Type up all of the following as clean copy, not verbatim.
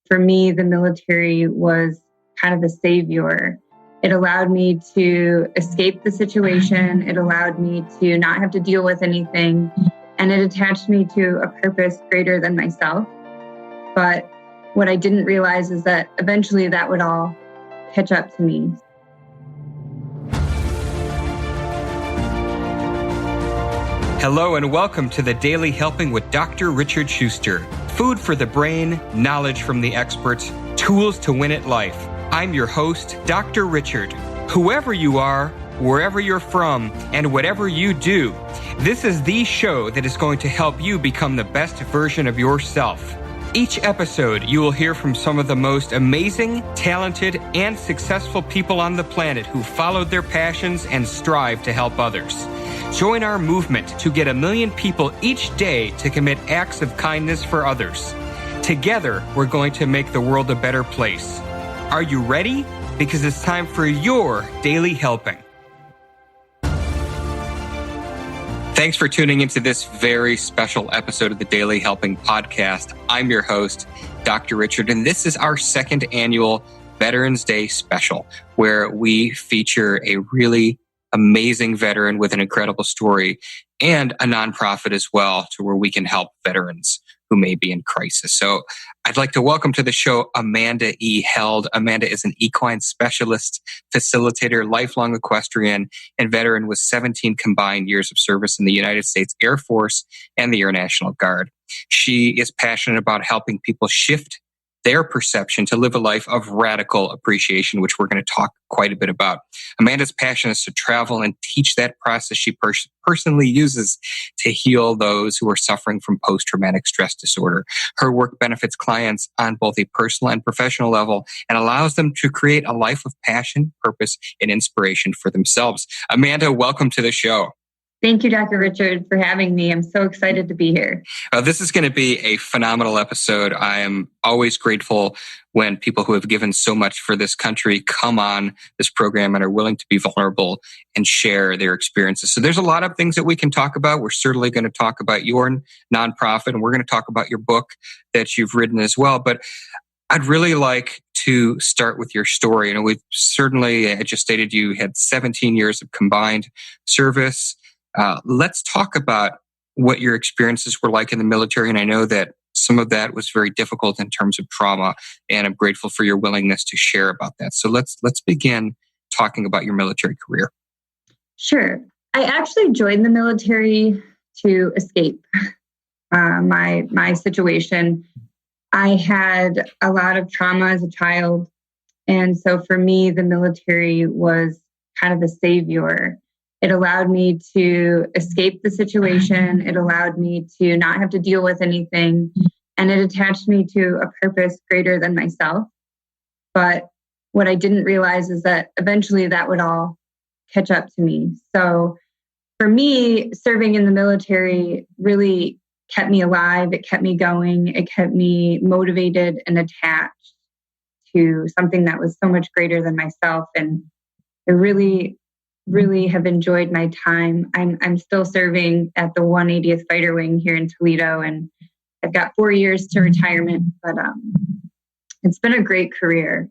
For me, the military was kind of the savior. It allowed me to escape the situation. It allowed me to not have to deal with anything. And it attached me to a purpose greater than myself. But what I didn't realize is that eventually that would all catch up to me. Hello and welcome to the Daily Helping with Dr. Richard Schuster. Food for the brain, knowledge from the experts, tools to win at life. I'm your host, Dr. Richard. Whoever you are, wherever you're from, and whatever you do, this is the show that is going to help you become the best version of yourself. Each episode, you will hear from some of the most amazing, talented, and successful people on the planet who followed their passions and strive to help others. Join our movement to get 1 million people each day to commit acts of kindness for others. Together, we're going to make the world a better place. Are you ready? Because it's time for your Daily Helping. Thanks for tuning into this very special episode of the Daily Helping podcast. I'm your host, Dr. Richard, and this is our second annual Veterans Day special, where we feature a really amazing veteran with an incredible story and a nonprofit as well, to where we can help veterans who may be in crisis. So I'd like to welcome to the show Amanda E. Held. Amanda is an equine specialist, facilitator, lifelong equestrian, and veteran with 17 combined years of service in the United States Air Force and the Air National Guard. She is passionate about helping people shift their perception to live a life of radical appreciation, which we're going to talk quite a bit about. Amanda's passion is to travel and teach that process she personally uses to heal those who are suffering from post-traumatic stress disorder. Her work benefits clients on both a personal and professional level and allows them to create a life of passion, purpose, and inspiration for themselves. Amanda, welcome to the show. Thank you, Dr. Richard, for having me. I'm so excited to be here. This is going to be a phenomenal episode. I am always grateful when people who have given so much for this country come on this program and are willing to be vulnerable and share their experiences. So there's a lot of things that we can talk about. We're certainly going to talk about your nonprofit, and we're going to talk about your book that you've written as well. But I'd really like to start with your story. We've certainly, I just stated you had 17 years of combined service. Let's talk about what your experiences were like in the military. And I know that some of that was very difficult in terms of trauma, and I'm grateful for your willingness to share about that. So let's begin talking about your military career. Sure. I actually joined the military to escape my situation. I had a lot of trauma as a child. And so for me, the military was kind of the savior. It allowed me to escape the situation. It allowed me to not have to deal with anything. And it attached me to a purpose greater than myself. But what I didn't realize is that eventually that would all catch up to me. So for me, serving in the military really kept me alive. It kept me going. It kept me motivated and attached to something that was so much greater than myself. And it really have enjoyed my time. I'm still serving at the 180th Fighter Wing here in Toledo, and I've got 4 years to retirement, but it's been a great career.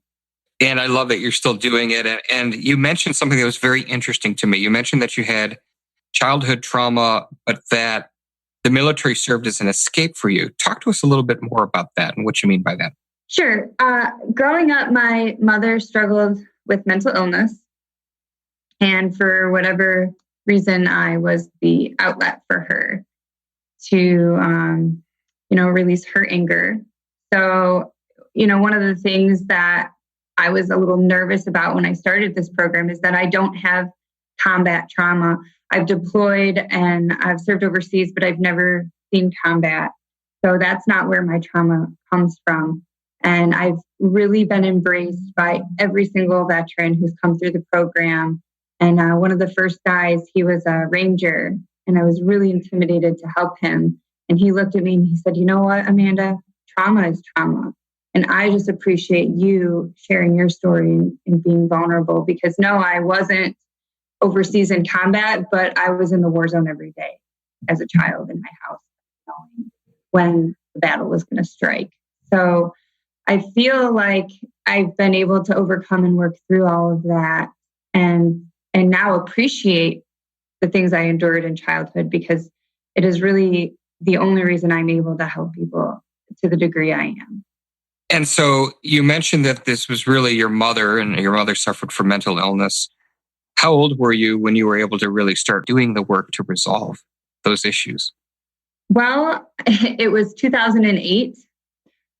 And I love that you're still doing it. And you mentioned something that was very interesting to me. You mentioned that you had childhood trauma, but that the military served as an escape for you. Talk to us a little bit more about that and what you mean by that. Sure. Growing up, my mother struggled with mental illness. And for whatever reason, I was the outlet for her to, release her anger. So, one of the things that I was a little nervous about when I started this program is that I don't have combat trauma. I've deployed and I've served overseas, but I've never seen combat. So that's not where my trauma comes from. And I've really been embraced by every single veteran who's come through the program. And one of the first guys, he was a ranger, and I was really intimidated to help him. And he looked at me and he said, "You know what, Amanda, trauma is trauma. And I just appreciate you sharing your story and being vulnerable, because no, I wasn't overseas in combat, but I was in the war zone every day as a child in my house, knowing when the battle was going to strike." So I feel like I've been able to overcome and work through all of that and now appreciate the things I endured in childhood, because it is really the only reason I'm able to help people to the degree I am. And so you mentioned that this was really your mother, and your mother suffered from mental illness. How old were you when you were able to really start doing the work to resolve those issues? Well, it was 2008.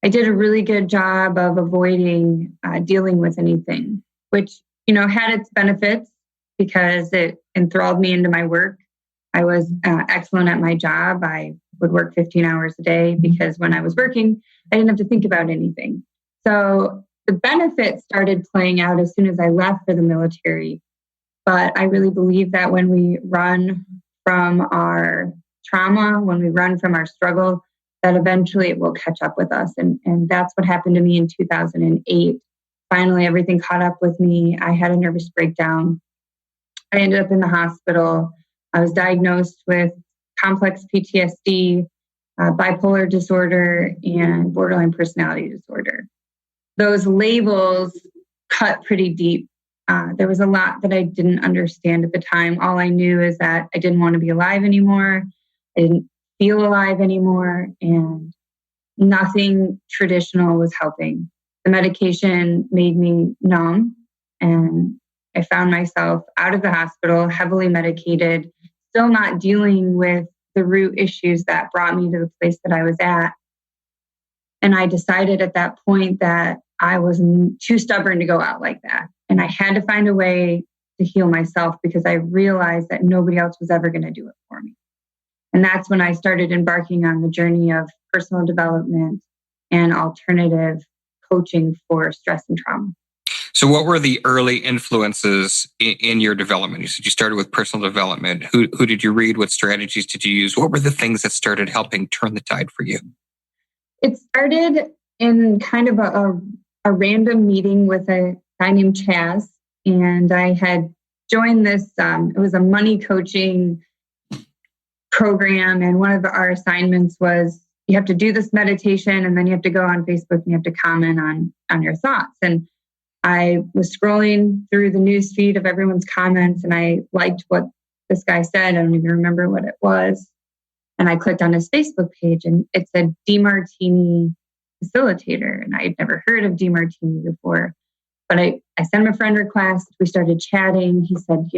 I did a really good job of avoiding dealing with anything, which, had its benefits because it enthralled me into my work. I was excellent at my job. I would work 15 hours a day because when I was working, I didn't have to think about anything. So the benefits started playing out as soon as I left for the military. But I really believe that when we run from our trauma, when we run from our struggle, that eventually it will catch up with us. And that's what happened to me in 2008. Finally, everything caught up with me. I had a nervous breakdown. I ended up in the hospital. I was diagnosed with complex PTSD, bipolar disorder, and borderline personality disorder. Those labels cut pretty deep. There was a lot that I didn't understand at the time. All I knew is that I didn't want to be alive anymore. I didn't feel alive anymore, and nothing traditional was helping. The medication made me numb, and I found myself out of the hospital, heavily medicated, still not dealing with the root issues that brought me to the place that I was at. And I decided at that point that I was too stubborn to go out like that. And I had to find a way to heal myself, because I realized that nobody else was ever going to do it for me. And that's when I started embarking on the journey of personal development and alternative coaching for stress and trauma. So what were the early influences in your development? You said you started with personal development. Who did you read? What strategies did you use? What were the things that started helping turn the tide for you? It started in kind of a random meeting with a guy named Chaz. And I had joined this, it was a money coaching program. And one of our assignments was you have to do this meditation, and then you have to go on Facebook and you have to comment on your thoughts. And I was scrolling through the news feed of everyone's comments, and I liked what this guy said. I don't even remember what it was. And I clicked on his Facebook page, and it said DeMartini facilitator. And I had never heard of DeMartini before. But I sent him a friend request. We started chatting. He said,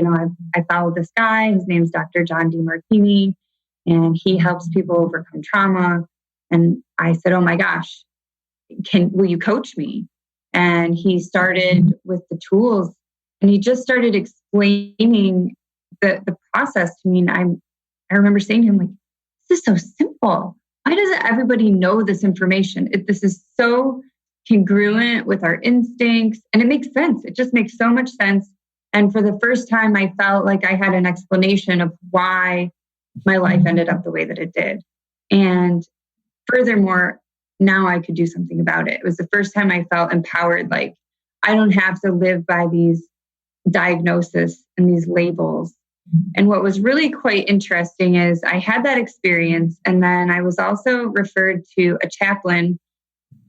I follow this guy. His name's Dr. John DeMartini, and he helps people overcome trauma. And I said, oh my gosh, will you coach me? And he started with the tools, and he just started explaining the process to me. And I remember saying to him, like, this is so simple. Why doesn't everybody know this information? This is so congruent with our instincts, and it makes sense. It just makes so much sense. And for the first time, I felt like I had an explanation of why my life ended up the way that it did. And furthermore, now I could do something about it. It was the first time I felt empowered. Like, I don't have to live by these diagnoses and these labels. And what was really quite interesting is I had that experience. And then I was also referred to a chaplain.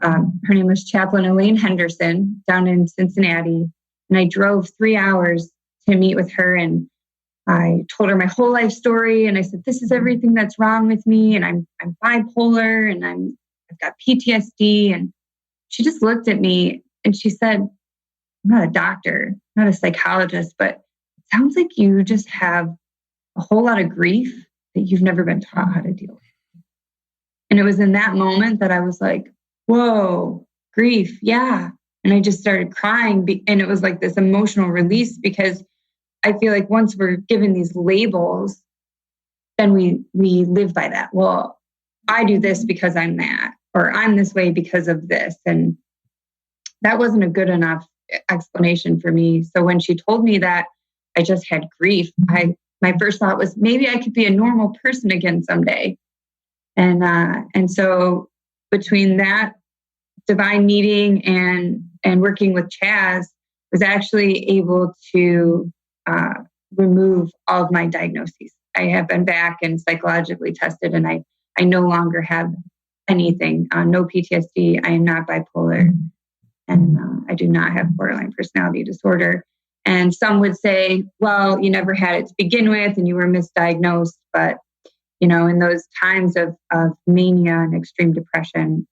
Her name was Chaplain Elaine Henderson down in Cincinnati. And I drove 3 hours to meet with her. And I told her my whole life story. And I said, this is everything that's wrong with me. And I'm bipolar, and I've got PTSD. And she just looked at me and she said, I'm not a doctor, not a psychologist, but it sounds like you just have a whole lot of grief that you've never been taught how to deal with. And it was in that moment that I was like, whoa, grief. Yeah. And I just started crying. And it was like this emotional release, because I feel like once we're given these labels, then we live by that. Well, I do this because I'm that, or I'm this way because of this. And that wasn't a good enough explanation for me. So when she told me that I just had grief, my first thought was, maybe I could be a normal person again someday. And so between that divine meeting and working with Chaz, was actually able to remove all of my diagnoses. I have been back and psychologically tested, and I no longer have anything. No PTSD. I am not bipolar. And I do not have borderline personality disorder. And some would say, well, you never had it to begin with and you were misdiagnosed. But, in those times of mania and extreme depression,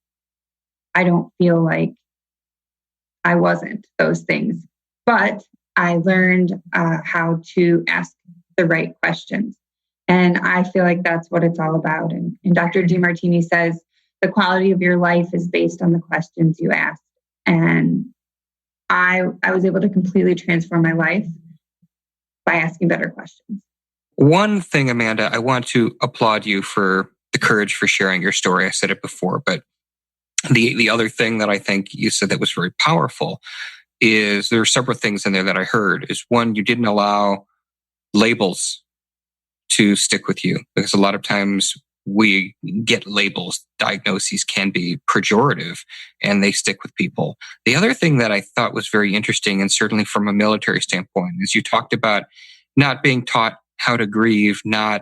I don't feel like I wasn't those things. But I learned how to ask the right questions. And I feel like that's what it's all about. And Dr. DeMartini says, the quality of your life is based on the questions you ask. And I was able to completely transform my life by asking better questions. One thing, Amanda, I want to applaud you for the courage for sharing your story. I said it before, but the other thing that I think you said that was very powerful is there are several things in there that I heard. Is one, you didn't allow labels to stick with you, because a lot of times we get labels. Diagnoses can be pejorative and they stick with people. The other thing that I thought was very interesting, and certainly from a military standpoint, is you talked about not being taught how to grieve, not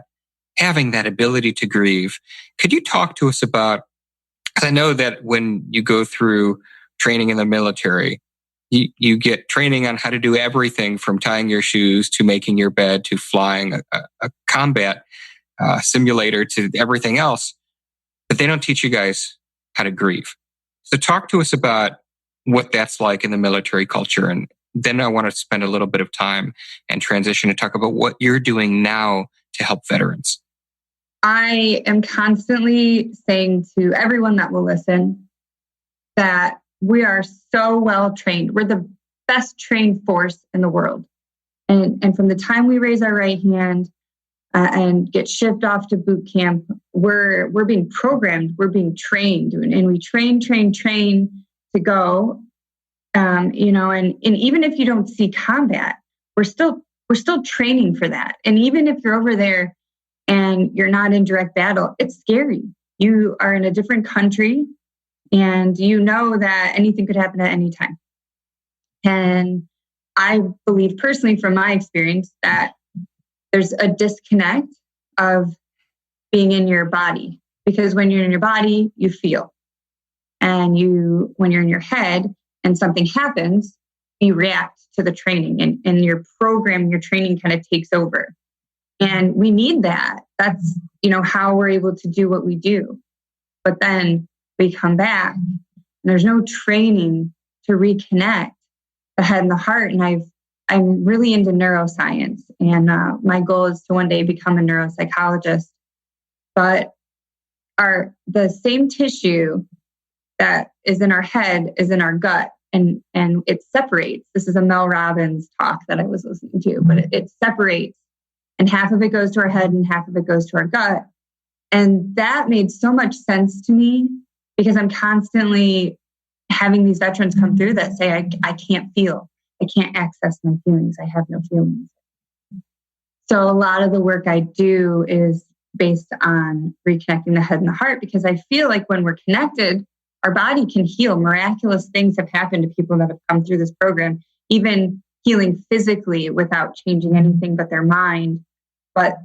having that ability to grieve. Could you talk to us about, because I know that when you go through training in the military, you get training on how to do everything from tying your shoes to making your bed to flying a combat simulator to everything else, but they don't teach you guys how to grieve. So talk to us about what that's like in the military culture. And then I want to spend a little bit of time and transition to talk about what you're doing now to help veterans. I am constantly saying to everyone that will listen that we are so well trained. We're the best trained force in the world. And from the time we raise our right hand and get shipped off to boot camp, we're being programmed, we're being trained, and we train to go. And even if you don't see combat, we're still training for that. And even if you're over there and you're not in direct battle, it's scary. You are in a different country and you know that anything could happen at any time. And I believe personally from my experience that there's a disconnect of being in your body, because when you're in your body, you feel. And when you're in your head and something happens, you react to the training, and your program, your training kind of takes over. And we need that. That's, how we're able to do what we do. But then we come back and there's no training to reconnect the head and the heart. And I'm really into neuroscience, and my goal is to one day become a neuropsychologist. But the same tissue that is in our head is in our gut, and it separates. This is a Mel Robbins talk that I was listening to, but it separates, and half of it goes to our head and half of it goes to our gut. And that made so much sense to me, because I'm constantly having these veterans come through that say, I can't feel. I can't access my feelings. I have no feelings. So a lot of the work I do is based on reconnecting the head and the heart, because I feel like when we're connected, our body can heal. Miraculous things have happened to people that have come through this program, even healing physically without changing anything but their mind. But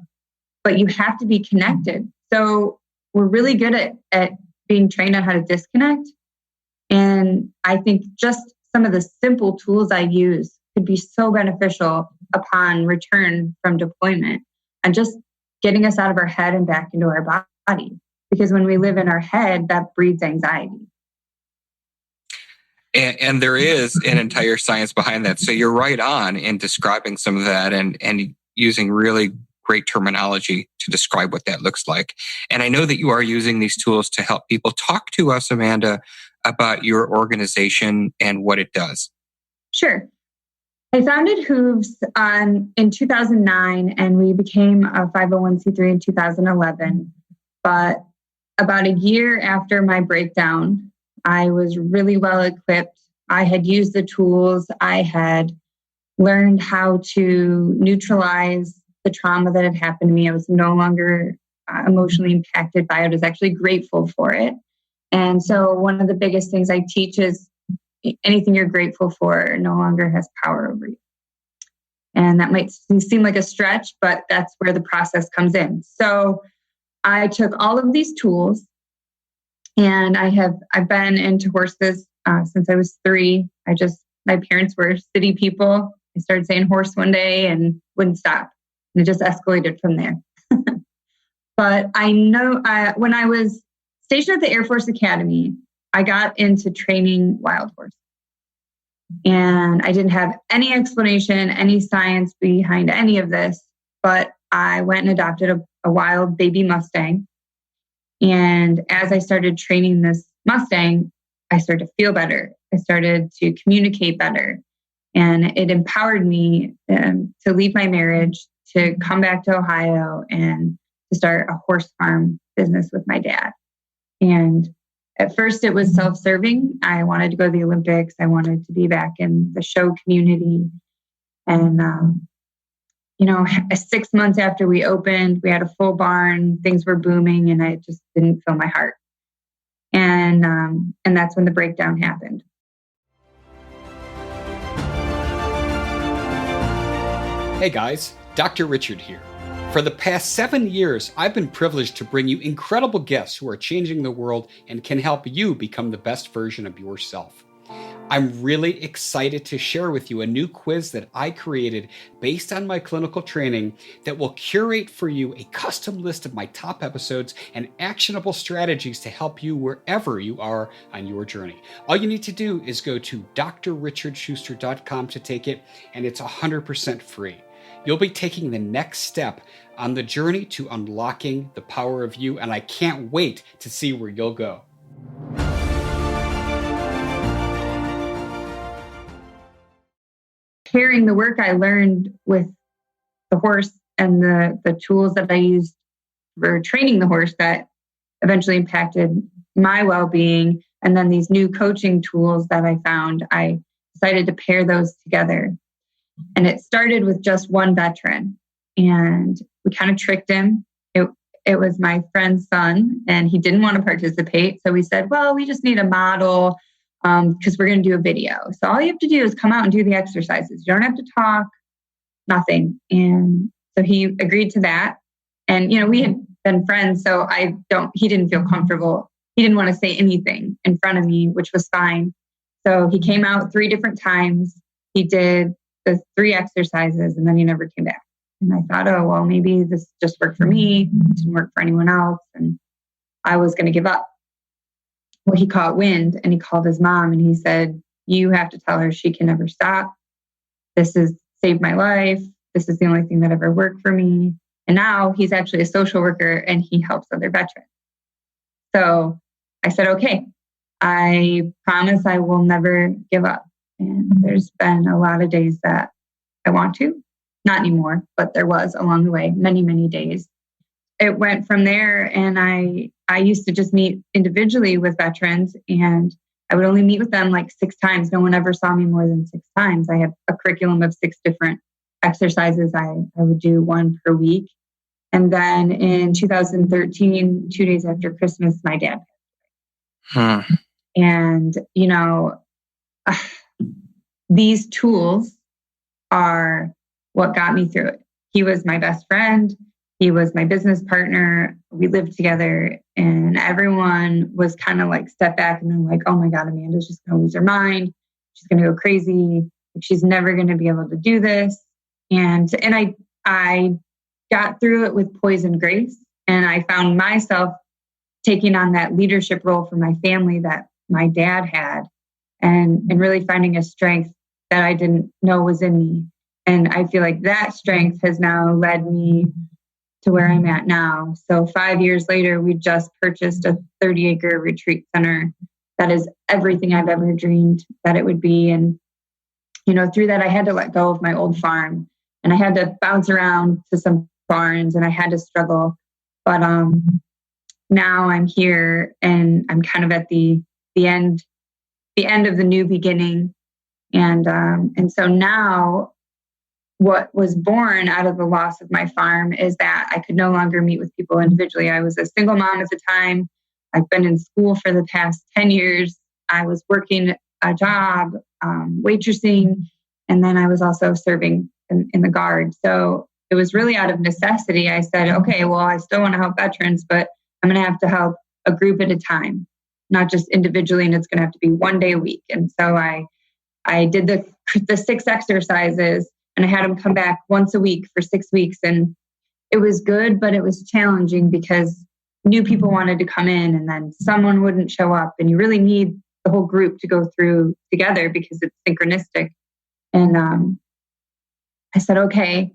you have to be connected. So we're really good at being trained on how to disconnect. And I think just some of the simple tools I use could be so beneficial upon return from deployment, and just getting us out of our head and back into our body. Because when we live in our head, that breeds anxiety. And there is an entire science behind that. So you're right on in describing some of that and using really great terminology to describe what that looks like. And I know that you are using these tools to help people. Talk to us, Amanda, about your organization and what it does. Sure. I founded H.O.O.V.E.S in 2009, and we became a 501c3 in 2011. But about a year after my breakdown, I was really well equipped. I had used the tools. I had learned how to neutralize the trauma that had happened to me. I was no longer emotionally impacted by it. I was actually grateful for it. And so one of the biggest things I teach is anything you're grateful for no longer has power over you. And that might seem like a stretch, but that's where the process comes in. So I took all of these tools And I've been into horses since I was 3. My parents were city people. I started saying horse one day and wouldn't stop. And it just escalated from there. But I know when I was stationed at the Air Force Academy, I got into training wild horses. And I didn't have any explanation, any science behind any of this, but I went and adopted a wild baby Mustang. And as I started training this Mustang, I started to feel better. I started to communicate better. And it empowered me to leave my marriage, to come back to Ohio and to start a horse farm business with my dad. And at first, it was self-serving. I wanted to go to the Olympics. I wanted to be back in the show community. And, 6 months after we opened, we had a full barn. Things were booming, and I just didn't feel my heart. And that's when the breakdown happened. Hey guys, Dr. Richard here. For the past 7 years, I've been privileged to bring you incredible guests who are changing the world and can help you become the best version of yourself. I'm really excited to share with you a new quiz that I created based on my clinical training that will curate for you a custom list of my top episodes and actionable strategies to help you wherever you are on your journey. All you need to do is go to drrichardschuster.com to take it, and it's 100% free. You'll be taking the next step on the journey to unlocking the power of you, and I can't wait to see where you'll go. Pairing the work I learned with the horse and the tools that I used for training the horse that eventually impacted my well-being, and then these new coaching tools that I found, I decided to pair those together. And it started with just one veteran, and we kind of tricked him. It was my friend's son, and he didn't want to participate. So we said, well, we just need a model because we're going to do a video. So all you have to do is come out and do the exercises. You don't have to talk, nothing. And so he agreed to that. And, we had been friends, so he didn't feel comfortable. He didn't want to say anything in front of me, which was fine. So he came out 3 different times. He did the 3 exercises, and then he never came back. And I thought, oh, well, maybe this just worked for me. It didn't work for anyone else. And I was going to give up. Well, he caught wind, and he called his mom, and he said, you have to tell her she can never stop. This has saved my life. This is the only thing that ever worked for me. And now he's actually a social worker, and he helps other veterans. So I said, okay, I promise I will never give up. And there's been a lot of days that I want to, not anymore, but there was along the way, many, many days. It went from there, and I used to just meet individually with veterans, and I would only meet with them like 6 times. No one ever saw me more than 6 times. I had a curriculum of 6 different exercises. I would do 1 per week. And then in 2013, 2 days after Christmas, my dad passed away. And, these tools are what got me through it. He was my best friend. He was my business partner. We lived together, and everyone was kind of like step back and they're like, oh my God, Amanda's just going to lose her mind. She's going to go crazy. She's never going to be able to do this. And I got through it with poise and grace. And I found myself taking on that leadership role for my family that my dad had, and really finding a strength that I didn't know was in me. And I feel like that strength has now led me to where I'm at now. So 5 years later, we just purchased a 30-acre retreat center that is everything I've ever dreamed that it would be. And, through that, I had to let go of my old farm, and I had to bounce around to some barns, and I had to struggle. But now I'm here, and I'm kind of at the end of the new beginning. And so now what was born out of the loss of my farm is that I could no longer meet with people individually. I was a single mom at the time. I've been in school for the past 10 years. I was working a job, waitressing, and then I was also serving in the Guard. So it was really out of necessity. I said, okay, well, I still want to help veterans, but I'm going to have to help a group at a time. not just individually, and it's going to have to be 1 day a week. And so I did the 6 exercises, and I had them come back once a week for 6 weeks. And it was good, but it was challenging because new people wanted to come in and then someone wouldn't show up. And you really need the whole group to go through together because it's synchronistic. And I said, okay,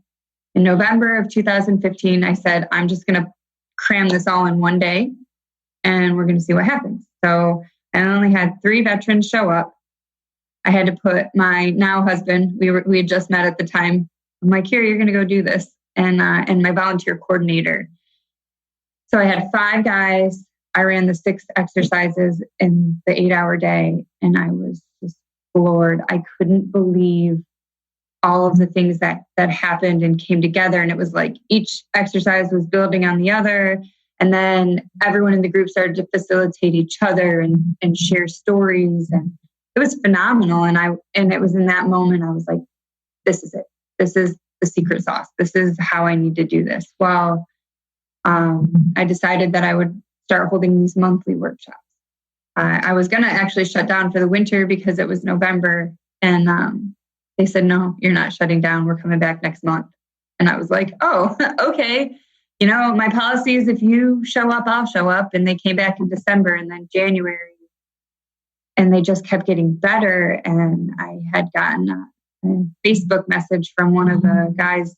in November of 2015, I said, I'm just going to cram this all in 1 day and we're going to see what happens. So I only had 3 veterans show up. I had to put my now husband, we had just met at the time. I'm like, here, you're going to go do this. And my volunteer coordinator. So I had 5 guys. I ran the 6 exercises in the 8-hour day. And I was just floored. I couldn't believe all of the things that happened and came together. And it was like each exercise was building on the other. And then everyone in the group started to facilitate each other and share stories. And it was phenomenal. And it was in that moment, I was like, this is it. This is the secret sauce. This is how I need to do this. Well, I decided that I would start holding these monthly workshops. I was going to actually shut down for the winter because it was November. And they said, no, you're not shutting down. We're coming back next month. And I was like, oh, okay. You know, my policy is if you show up, I'll show up. And they came back in December and then January. And they just kept getting better. And I had gotten a Facebook message from one of the guys'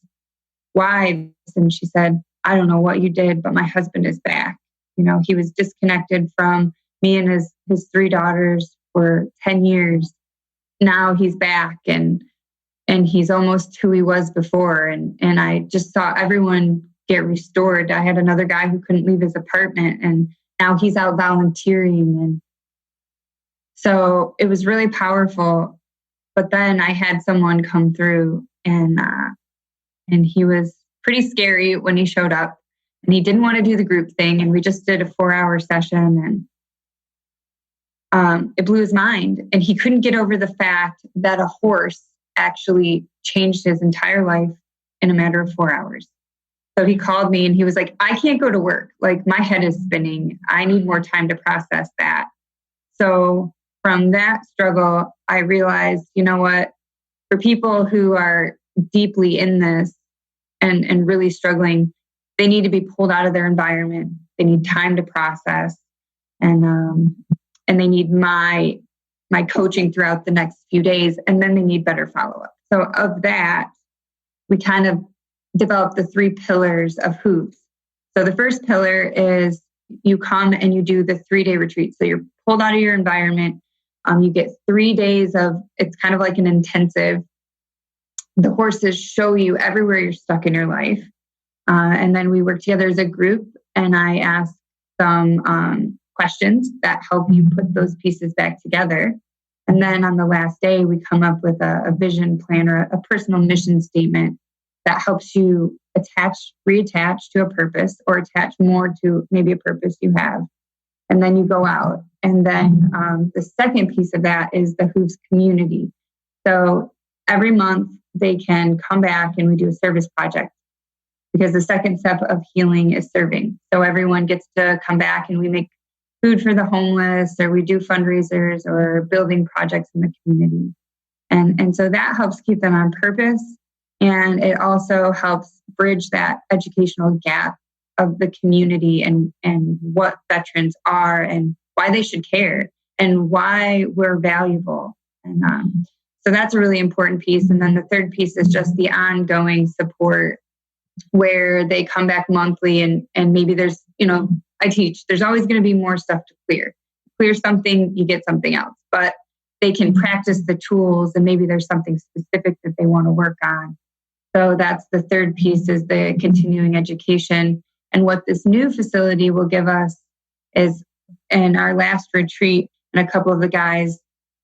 wives. And she said, I don't know what you did, but my husband is back. You know, he was disconnected from me and his 3 daughters for 10 years. Now he's back and he's almost who he was before. And I just saw everyone get restored. I had another guy who couldn't leave his apartment and now he's out volunteering. And so it was really powerful. But then I had someone come through and he was pretty scary when he showed up and he didn't want to do the group thing. And we just did a 4-hour session and it blew his mind. And he couldn't get over the fact that a horse actually changed his entire life in a matter of 4 hours. So he called me and he was like, I can't go to work. Like my head is spinning. I need more time to process that. So from that struggle, I realized, you know what, for people who are deeply in this and really struggling, they need to be pulled out of their environment. They need time to process and they need my coaching throughout the next few days. And then they need better follow-up. So of that, we kind of developed the 3 pillars of H.O.O.V.E.S. So the first pillar is you come and you do the 3-day retreat. So you're pulled out of your environment. You get 3 days of, it's kind of like an intensive. The horses show you everywhere you're stuck in your life. And then we work together as a group and I ask some questions that help you put those pieces back together. And then on the last day, we come up with a vision plan or a personal mission statement that helps you reattach to a purpose or attach more to maybe a purpose you have. And then you go out. And then the second piece of that is the H.O.O.V.E.S community. So every month they can come back and we do a service project because the second step of healing is serving. So everyone gets to come back and we make food for the homeless or we do fundraisers or building projects in the community. And so that helps keep them on purpose. And it also helps bridge that educational gap of the community and what veterans are and why they should care and why we're valuable. And so that's a really important piece. And then the third piece is just the ongoing support where they come back monthly and maybe there's, you know, I teach, there's always going to be more stuff to clear. Clear something, you get something else. But they can practice the tools and maybe there's something specific that they want to work on. So that's the third piece is the continuing education. And what this new facility will give us is in our last retreat, and a couple of the guys,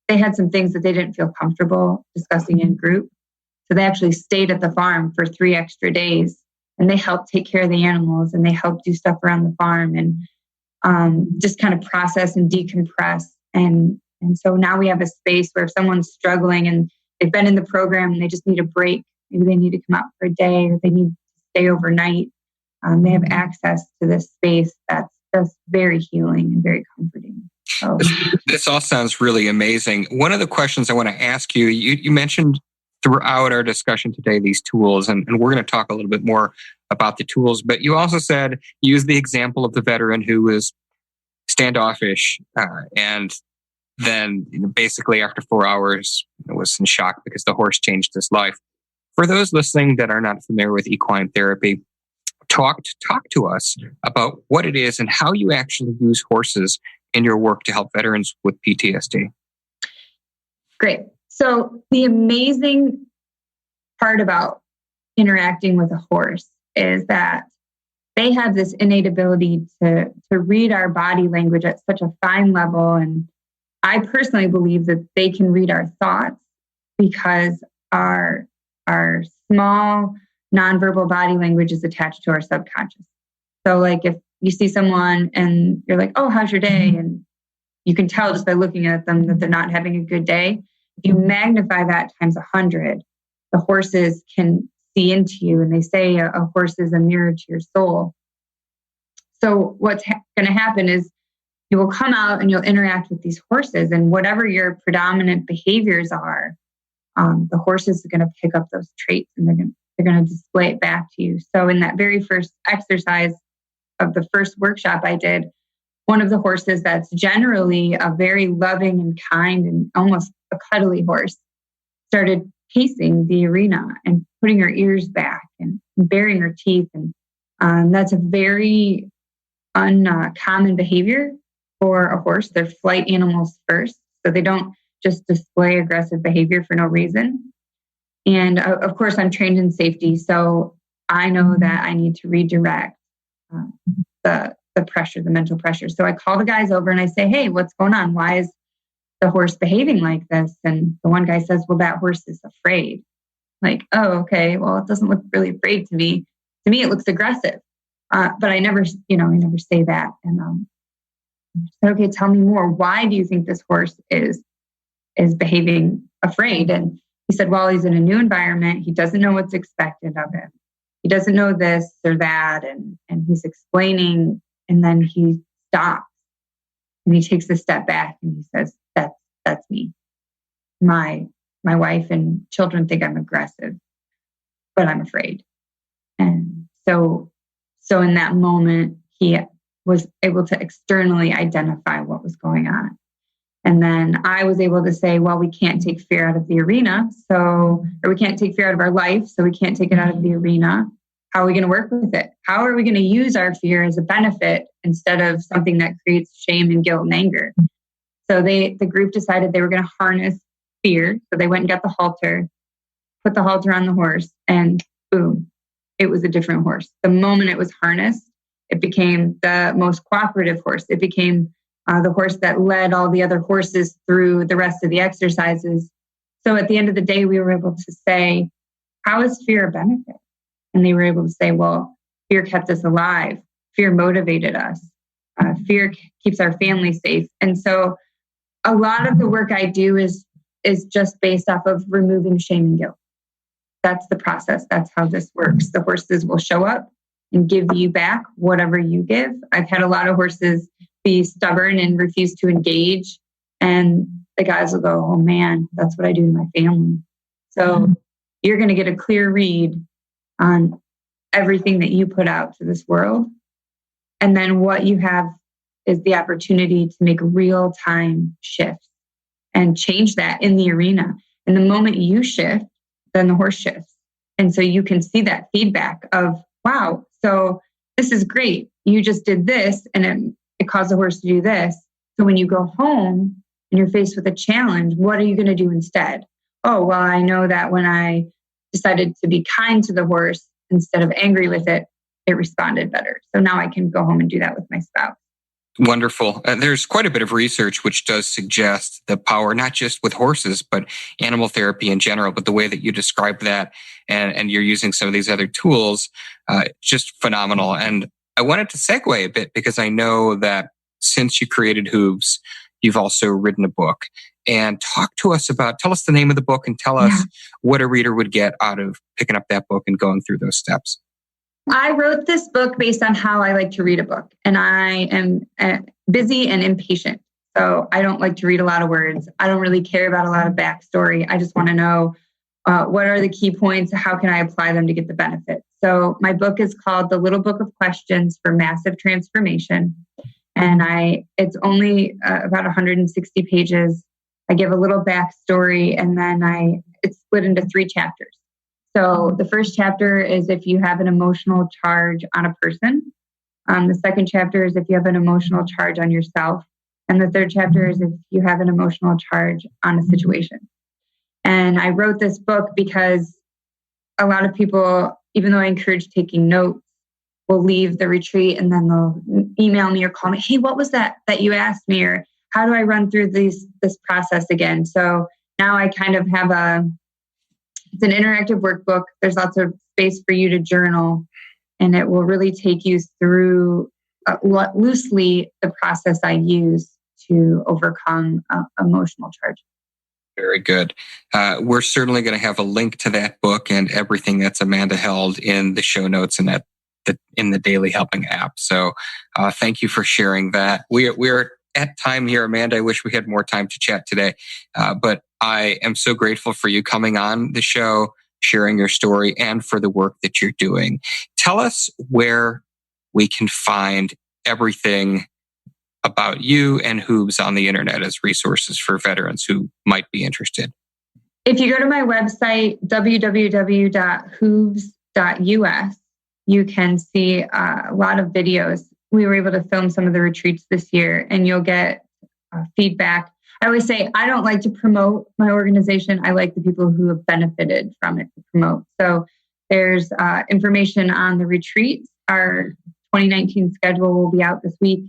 they had some things that they didn't feel comfortable discussing in group. So they actually stayed at the farm for 3 extra days and they helped take care of the animals and they helped do stuff around the farm and just kind of process and decompress. And so now we have a space where if someone's struggling and they've been in the program and they just need a break, maybe they need to come out for a day or they need to stay overnight, they have access to this space that's very healing and very comforting. Oh. This all sounds really amazing. One of the questions I want to ask you, you mentioned throughout our discussion today these tools, and we're going to talk a little bit more about the tools, but you also said, use the example of the veteran who was standoffish and then basically after 4 hours was in shock because the horse changed his life. For those listening that are not familiar with equine therapy, talk to us about what it is and how you actually use horses in your work to help veterans with PTSD. Great. So the amazing part about interacting with a horse is that they have this innate ability to read our body language at such a fine level. And I personally believe that they can read our thoughts because our small nonverbal body language is attached to our subconscious. So like if you see someone and you're like, oh, how's your day? And you can tell just by looking at them that they're not having a good day. If you magnify that times 100, the horses can see into you. And they say a horse is a mirror to your soul. So what's going to happen is you will come out and you'll interact with these horses, and whatever your predominant behaviors are, the horses are going to pick up those traits and they're going to display it back to you. So in that very first exercise of the first workshop I did, one of the horses that's generally a very loving and kind and almost a cuddly horse started pacing the arena and putting her ears back and baring her teeth. And that's a very uncommon behavior for a horse. They're flight animals first, so they don't just display aggressive behavior for no reason. And of course, I'm trained in safety, so I know that I need to redirect the pressure, the mental pressure. So I call the guys over and I say, hey, what's going on? Why is the horse behaving like this? And the one guy says, well, that horse is afraid. Like, oh, okay, well, it doesn't look really afraid to me. To me, it looks aggressive. But I never say that. And I said, okay, tell me more. Why do you think this horse is behaving afraid? And he said, well, he's in a new environment. He doesn't know what's expected of him. He doesn't know this or that. And he's explaining, and then he stops and he takes a step back and he says, that's me. My wife and children think I'm aggressive, but I'm afraid. And so in that moment, he was able to externally identify what was going on. And then I was able to say, well, we can't take fear out of the arena. Or we can't take fear out of our life. So we can't take it out of the arena. How are we going to work with it? How are we going to use our fear as a benefit instead of something that creates shame and guilt and anger? So the group decided they were going to harness fear. So they went and got the halter, put the halter on the horse, and boom, it was a different horse. The moment it was harnessed, it became the most cooperative horse. It became the horse that led all the other horses through the rest of the exercises. So at the end of the day, we were able to say, how is fear a benefit? And they were able to say, well, fear kept us alive. Fear motivated us. Fear keeps our family safe. And so a lot of the work I do is just based off of removing shame and guilt. That's the process. That's how this works. The horses will show up and give you back whatever you give. I've had a lot of horses be stubborn and refuse to engage. And the guys will go, oh man, that's what I do to my family. So you're going to get a clear read on everything that you put out to this world. And then what you have is the opportunity to make real-time shifts and change that in the arena. And the moment you shift, then the horse shifts. And so you can see that feedback of, wow, so this is great. You just did this and it caused the horse to do this. So when you go home and you're faced with a challenge, what are you going to do instead? Oh, well, I know that when I decided to be kind to the horse instead of angry with it, it responded better. So now I can go home and do that with my spouse. Wonderful. There's quite a bit of research which does suggest the power, not just with horses, but animal therapy in general. But the way that you describe that and you're using some of these other tools, just phenomenal. And I wanted to segue a bit because I know that since you created H.O.O.V.E.S, you've also written a book. And tell us the name of the book and tell us what a reader would get out of picking up that book and going through those steps. I wrote this book based on how I like to read a book. And I am busy and impatient. So I don't like to read a lot of words. I don't really care about a lot of backstory. I just want to know what are the key points? How can I apply them to get the benefits? So my book is called The Little Book of Questions for Massive Transformation. And it's only about 160 pages. I give a little backstory, and then it's split into 3 chapters. So the first chapter is if you have an emotional charge on a person. The second chapter is if you have an emotional charge on yourself. And the third chapter is if you have an emotional charge on a situation. And I wrote this book because a lot of people, even though I encourage taking notes, will leave the retreat and then they'll email me or call me, hey, what was that you asked me? Or how do I run through this process again? So now I kind of have it's an interactive workbook. There's lots of space for you to journal, and it will really take you through loosely the process I use to overcome emotional charge. Very good. We're certainly going to have a link to that book and everything that's Amanda held in the show notes and in the Daily Helping app. So thank you for sharing that. We're at time here, Amanda. I wish we had more time to chat today, but I am so grateful for you coming on the show, sharing your story, and for the work that you're doing. Tell us where we can find everything about you and H.O.O.V.E.S on the internet as resources for veterans who might be interested. If you go to my website, www.H.O.O.V.E.S.us, you can see a lot of videos. We were able to film some of the retreats this year, and you'll get feedback. I always say, I don't like to promote my organization. I like the people who have benefited from it to promote. So there's information on the retreats. Our 2019 schedule will be out this week.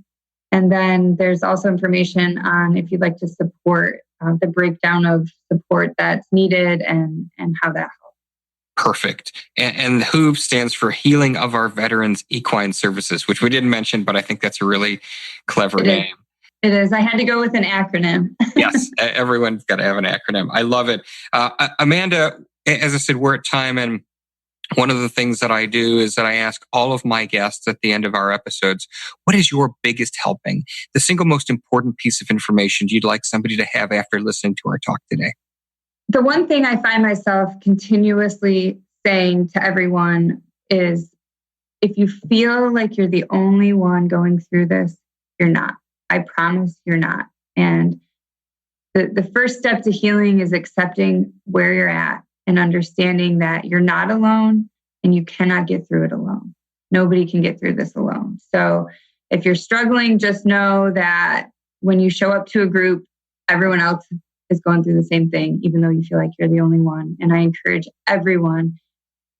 And then there's also information on if you'd like to support the breakdown of support that's needed and how that helps. Perfect. And H.O.O.V.E.S stands for Healing of Our Veterans Equine Services, which we didn't mention, but I think that's a really clever name. It is. I had to go with an acronym. Yes, everyone's got to have an acronym. I love it. Amanda, as I said, we're at time, and one of the things that I do is that I ask all of my guests at the end of our episodes, what is your biggest helping? The single most important piece of information you'd like somebody to have after listening to our talk today? The one thing I find myself continuously saying to everyone is, if you feel like you're the only one going through this, you're not. I promise you're not. And the first step to healing is accepting where you're at and understanding that you're not alone and you cannot get through it alone. Nobody can get through this alone. So if you're struggling, just know that when you show up to a group, everyone else is going through the same thing, even though you feel like you're the only one. And I encourage everyone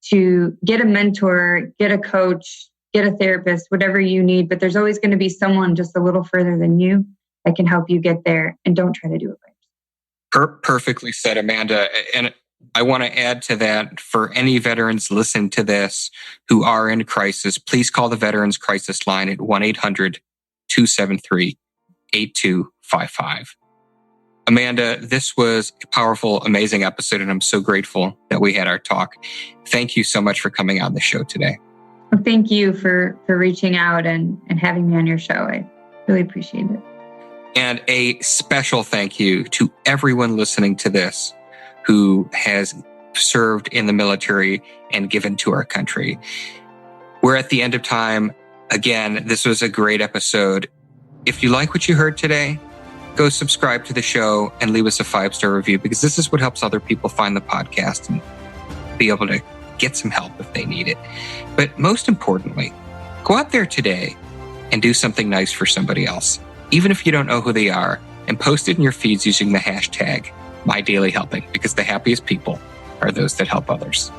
to get a mentor, get a coach, get a therapist, whatever you need. But there's always going to be someone just a little further than you that can help you get there. And don't try to do it by yourself. Perfectly said, Amanda. And I want to add to that, for any veterans listening to this who are in crisis, please call the Veterans Crisis Line at 1-800-273-8255. Amanda, this was a powerful, amazing episode, and I'm so grateful that we had our talk. Thank you so much for coming on the show today. Well, thank you for reaching out and having me on your show. I really appreciate it. And a special thank you to everyone listening to this who has served in the military and given to our country. We're at the end of time. Again, this was a great episode. If you like what you heard today, go subscribe to the show and leave us a 5-star review, because this is what helps other people find the podcast and be able to get some help if they need it. But most importantly, go out there today and do something nice for somebody else, even if you don't know who they are, and post it in your feeds using the hashtag #MyDailyHelping, because the happiest people are those that help others.